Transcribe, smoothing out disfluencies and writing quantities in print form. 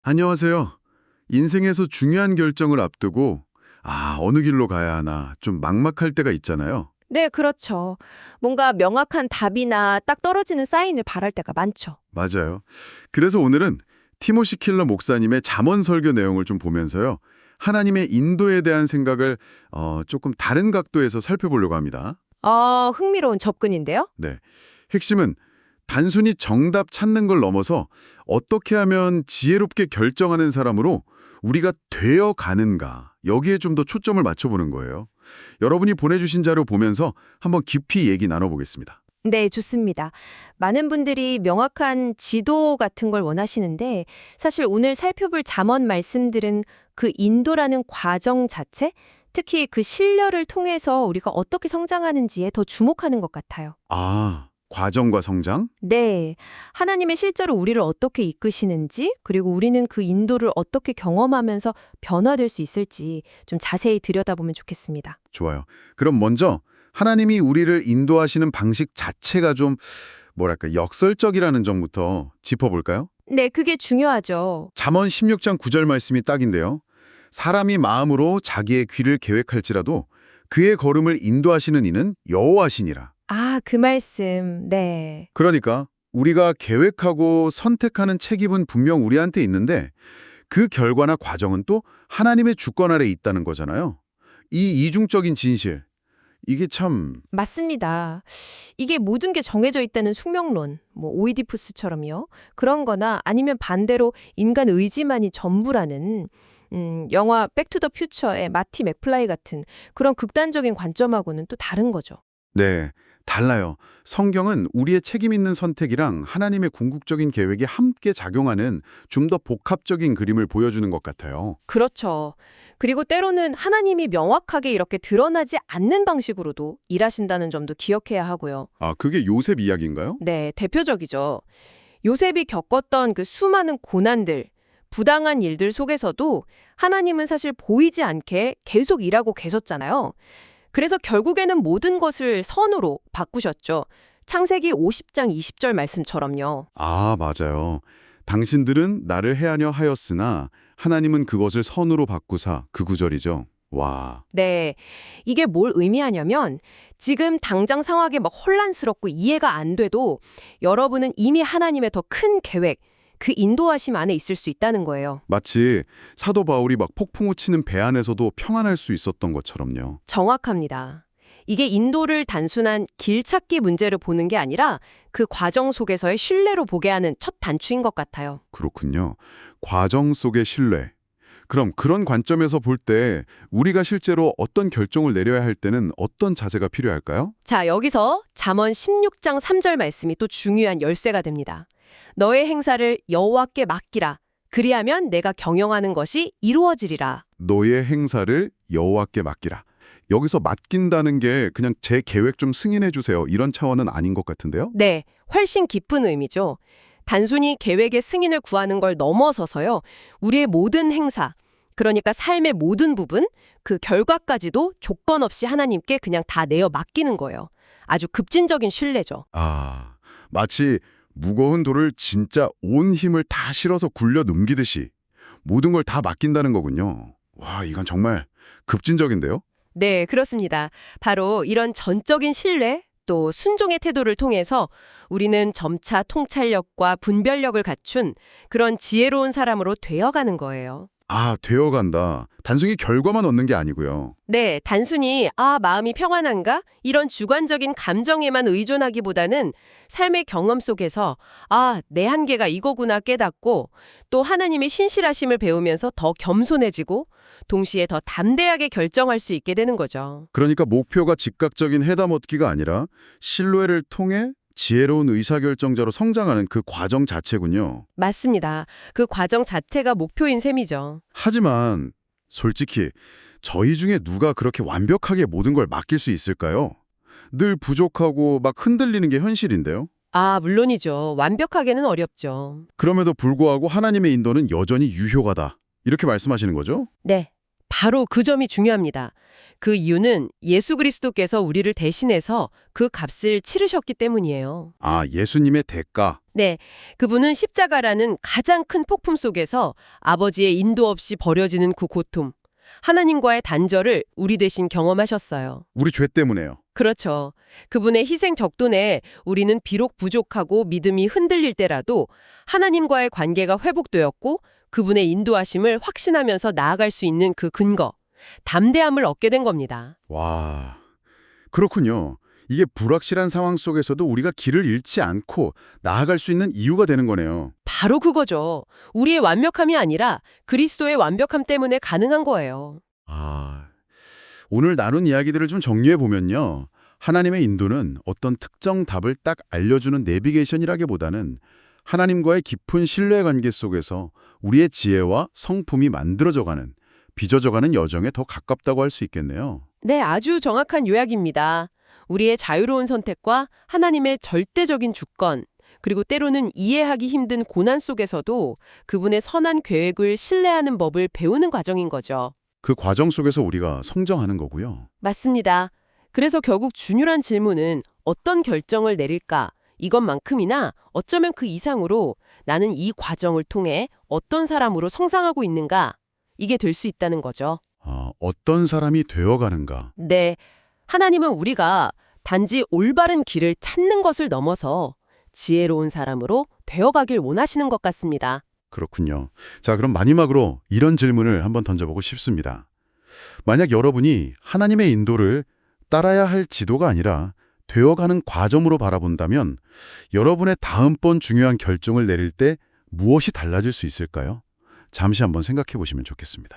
안녕하세요. 인생에서 중요한 결정을 앞두고, 어느 길로 가야 하나 좀 막막할 때가 있잖아요. 네, 그렇죠. 뭔가 명확한 답이나 딱 떨어지는 사인을 바랄 때가 많죠. 맞아요. 그래서 오늘은 티모시 킬러 목사님의 잠언 설교 내용을 좀 보면서요. 하나님의 인도에 대한 생각을 조금 다른 각도에서 살펴보려고 합니다. 흥미로운 접근인데요? 네. 핵심은 단순히 정답 찾는 걸 넘어서 어떻게 하면 지혜롭게 결정하는 사람으로 우리가 되어 가는가, 여기에 좀 더 초점을 맞춰보는 거예요. 여러분이 보내주신 자료 보면서 한번 깊이 얘기 나눠보겠습니다. 네, 좋습니다. 많은 분들이 명확한 지도 같은 걸 원하시는데 사실 오늘 살펴볼 잠언 말씀들은 그 인도라는 과정 자체, 특히 그 신뢰를 통해서 우리가 어떻게 성장하는지에 더 주목하는 것 같아요. 과정과 성장? 네, 하나님의 실제로 우리를 어떻게 이끄시는지, 그리고 우리는 그 인도를 어떻게 경험하면서 변화될 수 있을지 좀 자세히 들여다보면 좋겠습니다. 좋아요. 그럼 먼저 하나님이 우리를 인도하시는 방식 자체가 좀 역설적이라는 점부터 짚어볼까요? 네, 그게 중요하죠. 잠언 16장 9절 말씀이 딱인데요. 사람이 마음으로 자기의 귀를 계획할지라도 그의 걸음을 인도하시는 이는 여호와시니라. 그 말씀, 네. 그러니까 우리가 계획하고 선택하는 책임은 분명 우리한테 있는데 그 결과나 과정은 또 하나님의 주권 아래 있다는 거잖아요. 이 이중적인 진실, 이게 참 맞습니다. 이게 모든 게 정해져 있다는 숙명론, 뭐 오이디푸스처럼요. 그런 거나 아니면 반대로 인간 의지만이 전부라는 영화 백투더 퓨처의 마티 맥플라이 같은 그런 극단적인 관점하고는 또 다른 거죠. 네, 달라요. 성경은 우리의 책임 있는 선택이랑 하나님의 궁극적인 계획이 함께 작용하는 좀 더 복합적인 그림을 보여주는 것 같아요. 그렇죠. 그리고 때로는 하나님이 명확하게 이렇게 드러나지 않는 방식으로도 일하신다는 점도 기억해야 하고요. 그게 요셉 이야기인가요? 네, 대표적이죠. 요셉이 겪었던 그 수많은 고난들, 부당한 일들 속에서도 하나님은 사실 보이지 않게 계속 일하고 계셨잖아요. 그래서 결국에는 모든 것을 선으로 바꾸셨죠. 창세기 50장 20절 말씀처럼요. 맞아요. 당신들은 나를 해하려 하였으나 하나님은 그것을 선으로 바꾸사, 그 구절이죠. 와, 네, 이게 뭘 의미하냐면 지금 당장 상황이 막 혼란스럽고 이해가 안 돼도 여러분은 이미 하나님의 더 큰 계획, 그 인도하심 안에 있을 수 있다는 거예요. 마치 사도 바울이 막 폭풍우 치는 배 안에서도 평안할 수 있었던 것처럼요. 정확합니다. 이게 인도를 단순한 길찾기 문제로 보는 게 아니라 그 과정 속에서의 신뢰로 보게 하는 첫 단추인 것 같아요. 그렇군요. 과정 속의 신뢰. 그럼 그런 관점에서 볼 때 우리가 실제로 어떤 결정을 내려야 할 때는 어떤 자세가 필요할까요? 자, 여기서 잠언 16장 3절 말씀이 또 중요한 열쇠가 됩니다. 너의 행사를 여호와께 맡기라. 그리하면 내가 경영하는 것이 이루어지리라. 너의 행사를 여호와께 맡기라. 여기서 맡긴다는 게 그냥 제 계획 좀 승인해 주세요. 이런 차원은 아닌 것 같은데요? 네, 훨씬 깊은 의미죠. 단순히 계획의 승인을 구하는 걸 넘어서서요. 우리의 모든 행사, 그러니까 삶의 모든 부분, 그 결과까지도 조건 없이 하나님께 그냥 다 내어 맡기는 거예요. 아주 급진적인 신뢰죠. 마치 무거운 돌을 진짜 온 힘을 다 실어서 굴려 넘기듯이 모든 걸 다 맡긴다는 거군요. 와, 이건 정말 급진적인데요? 네, 그렇습니다. 바로 이런 전적인 신뢰, 또 순종의 태도를 통해서 우리는 점차 통찰력과 분별력을 갖춘 그런 지혜로운 사람으로 되어가는 거예요. 되어간다. 단순히 결과만 얻는 게 아니고요. 네, 단순히 마음이 평안한가? 이런 주관적인 감정에만 의존하기보다는 삶의 경험 속에서 내 한계가 이거구나 깨닫고 또 하나님의 신실하심을 배우면서 더 겸손해지고 동시에 더 담대하게 결정할 수 있게 되는 거죠. 그러니까 목표가 즉각적인 해답 얻기가 아니라 신뢰를 통해 지혜로운 의사결정자로 성장하는 그 과정 자체군요. 맞습니다. 그 과정 자체가 목표인 셈이죠. 하지만 솔직히 저희 중에 누가 그렇게 완벽하게 모든 걸 맡길 수 있을까요? 늘 부족하고 막 흔들리는 게 현실인데요. 물론이죠. 완벽하게는 어렵죠. 그럼에도 불구하고 하나님의 인도는 여전히 유효하다. 이렇게 말씀하시는 거죠? 네. 바로 그 점이 중요합니다. 그 이유는 예수 그리스도께서 우리를 대신해서 그 값을 치르셨기 때문이에요. 아, 예수님의 대가. 네, 그분은 십자가라는 가장 큰 폭풍 속에서 아버지의 인도 없이 버려지는 그 고통, 하나님과의 단절을 우리 대신 경험하셨어요. 우리 죄 때문에요. 그렇죠. 그분의 희생 적돈에 우리는 비록 부족하고 믿음이 흔들릴 때라도 하나님과의 관계가 회복되었고 그분의 인도하심을 확신하면서 나아갈 수 있는 그 근거, 담대함을 얻게 된 겁니다. 와, 그렇군요. 이게 불확실한 상황 속에서도 우리가 길을 잃지 않고 나아갈 수 있는 이유가 되는 거네요. 바로 그거죠. 우리의 완벽함이 아니라 그리스도의 완벽함 때문에 가능한 거예요. 아, 오늘 나눈 이야기들을 좀 정리해 보면요. 하나님의 인도는 어떤 특정 답을 딱 알려주는 내비게이션이라기보다는 하나님과의 깊은 신뢰 관계 속에서 우리의 지혜와 성품이 만들어져가는, 빚어져가는 여정에 더 가깝다고 할 수 있겠네요. 네, 아주 정확한 요약입니다. 우리의 자유로운 선택과 하나님의 절대적인 주권, 그리고 때로는 이해하기 힘든 고난 속에서도 그분의 선한 계획을 신뢰하는 법을 배우는 과정인 거죠. 그 과정 속에서 우리가 성장하는 거고요. 맞습니다. 그래서 결국 중요한 질문은 어떤 결정을 내릴까? 이것만큼이나 어쩌면 그 이상으로 나는 이 과정을 통해 어떤 사람으로 성장하고 있는가? 이게 될 수 있다는 거죠. 어떤 사람이 되어가는가. 네, 하나님은 우리가 단지 올바른 길을 찾는 것을 넘어서 지혜로운 사람으로 되어가길 원하시는 것 같습니다. 그렇군요. 자, 그럼 마지막으로 이런 질문을 한번 던져보고 싶습니다. 만약 여러분이 하나님의 인도를 따라야 할 지도가 아니라 되어가는 과정으로 바라본다면 여러분의 다음번 중요한 결정을 내릴 때 무엇이 달라질 수 있을까요? 잠시 한번 생각해 보시면 좋겠습니다.